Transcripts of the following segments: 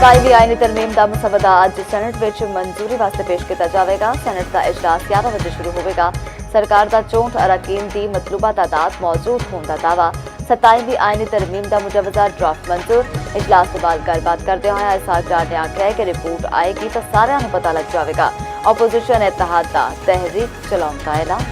27 ਵੀ ਆਈਨੀ ਤਰਮੀਮ ਦਾ ਮਸਵਦਾ ਅੱਜ ਸੈਨੇਟ ਵਿੱਚ ਮਨਜ਼ੂਰੀ ਵਾਸਤੇ ਪੇਸ਼ ਕੀਤਾ ਜਾਵੇਗਾ। ਸੈਨੇਟ ਦਾ ਇਜਲਾਸ 11 ਵਜੇ ਸ਼ੁਰੂ ਹੋਵੇਗਾ। ਸਰਕਾਰ ਦਾ 64 ਅਰਕਾਨ ਦੀ ਮਤਲੂਬਾ ਤਾਦਾਦ ਮੌਜੂਦ ਹੋਣ ਦਾ ਦਾਅਵਾ। 27ਵੀਂ ਆਈਨੀ ਤਰਮੀਮ ਦਾ ਮੁਜਵਜ਼ਾ ਡਰਾਫਟ ਮੰਜ਼ੂਰ। ਇਜਲਾਸ ਤੋਂ ਬਾਅਦ ਗੱਲਬਾਤ ਕਰਦੇ ਹੋਏ ਇਸਾਕ ਡਾਰ ਨੇ ਆਖਿਆ ਕਿ ਰਿਪੋਰਟ ਆਏਗੀ ਤਾਂ ਸਾਰਿਆਂ ਨੂੰ ਪਤਾ ਲੱਗ ਜਾਵੇਗਾ। ਆਪੋਜੀਸ਼ਨ ਇਤਿਹਾਦ ਦਾ ਤਹਿਰੀਕ ਚਲਾਉਣ ਦਾ ਐਲਾਨ।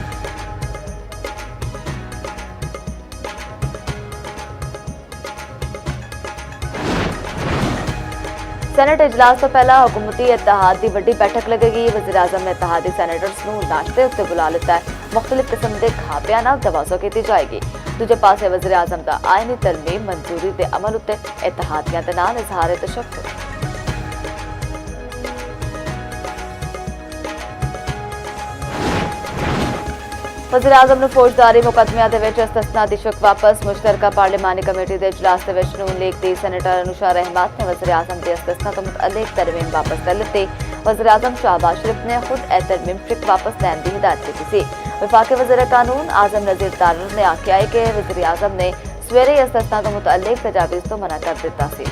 ਸੈਨੇਟ ਇਜਲਾਸ ਤੋਂ ਪਹਿਲਾਂ ਹੁਕੂਮਤੀ ਇਤਿਹਾਦ ਦੀ ਵੱਡੀ ਬੈਠਕ ਲੱਗੇਗੀ। ਵਜ਼ੀਰ ਆਜ਼ਮ ਨੇ ਇਤਿਹਾਦੀ ਸੈਨੇਟਰਸ ਨੂੰ ਨਾਸ਼ਤੇ ਉੱਤੇ ਬੁਲਾ ਲਿੱਤਾ ਹੈ। ਮੁਖਤਲਿਫ ਕਿਸਮ ਦੇ ਖਾਪਿਆਂ ਨਾਲ ਤਵਾਜ਼ੋ ਕੀਤੀ ਜਾਏਗੀ। ਦੂਜੇ ਪਾਸੇ ਵਜ਼ੀਰ ਆਜ਼ਮ ਦਾ ਆਇਨੀ ਤਰਮੀਮ ਮਨਜ਼ੂਰੀ ਦੇ ਅਮਲ ਉੱਤੇ ਇਤਿਹਾਦੀਆਂ ਦੇ ਨਾਲ ਇਜ਼ਹਾਰ ਤਸ਼ੱਕੁਰ। ਵਜ਼ੀਰ ਆਜ਼ਮ ਨੂੰ ਫੌਜਦਾਰੀ ਮੁਕੱਦਮਿਆਂ ਦੇ ਵਿੱਚ ਇਸਤਸਨਾ ਦੀ ਸ਼ੁਕ ਵਾਪਸ। ਮੁਸ਼ਤਰਕਾ ਪਾਰਲੀਮਾਨੀ ਕਮੇਟੀ ਦੇ ਇਜਲਾਸ ਦੇ ਵਿੱਚ ਨੂਨ ਲੀਗ ਦੀ ਸੈਨੇਟਰ ਅਨੂਸ਼ਾ ਰਹਿਮਤ ਨੇ ਵਜ਼ੀਰ ਆਜ਼ਮ ਦੇ ਇਸਤਸਨਾ ਤੋਂ ਮੁਤਅਲਕ ਤਰਮੀਮ ਵਾਪਸ ਲੈ ਲਿੱਤੀ। ਵਜ਼ੀਰ ਆਜ਼ਮ ਸ਼ਾਹਬਾਜ਼ ਸ਼ਰੀਫ ਨੇ ਖੁਦ ਇਹ ਤਰਮੀਮ ਸ਼ਿਕ ਵਾਪਸ ਲੈਣ ਦੀ हिदायत ਕੀਤੀ ਸੀ। वफाकी वज़ीर कानून आजम नज़ीर तारर ने आख्या है कि वज़ीर आज़म ने सवेरे इस्तिस्ना तो मुतअल्लिक़ तजावीज़ तो मना कर दिता सी।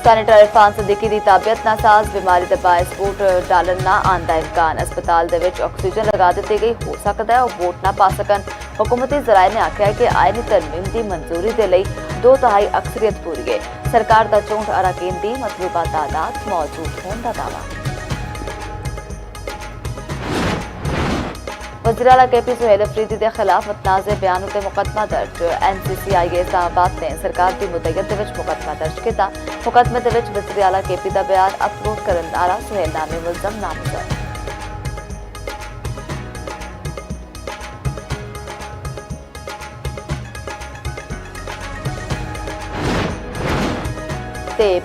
सैनेटर इरफान सदीकी की तबीयत नासाज। बीमारी के बायस वोट डालन ना आने का इम्कान। अस्पताल दे विच ऑक्सीजन लगा दी गई। हो सकता है वह वोट ना पा सकन। हुकूमती जराए ने आख्या है कि आयनी तरमीम की मंजूरी के लिए 2/3 अक्सरियत पूरी है। सरकार का 64 अरकान की मतलूबा तादाद मौजूद होने का दावा। वज़ीर आला KP सुहेल अफरीदी के खिलाफ मुतनाज़े बयान उत्ते मुकदमा दर्ज। NCCI इस्लामाबाद ने सरकार की मुद्दत के मुकदमा दर्ज किया। मुकदमे के वज़ीर आला KP का बयान अपलोड करने वाला सुहेल नामी मुलजम नामजद।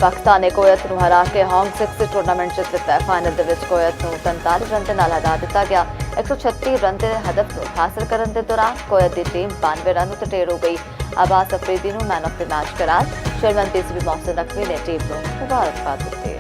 पाकिस्तान ने कोयत को हरा के हॉन्ग 6 टूर्नामेंट जित लिता है। फाइनल के कोयत को 43 रन के नाल हरा दिता गया। 136 रन के हदफ को हासिल करने के दौरान कोयत की टीम 92 रन उत्ते ढेर हो गई। अब्बास अफरीदी को मैन ऑफ द मैच करार। चेयरमैन PCB मोहसिन नकवी ने टीम को मुबारकबाद दी।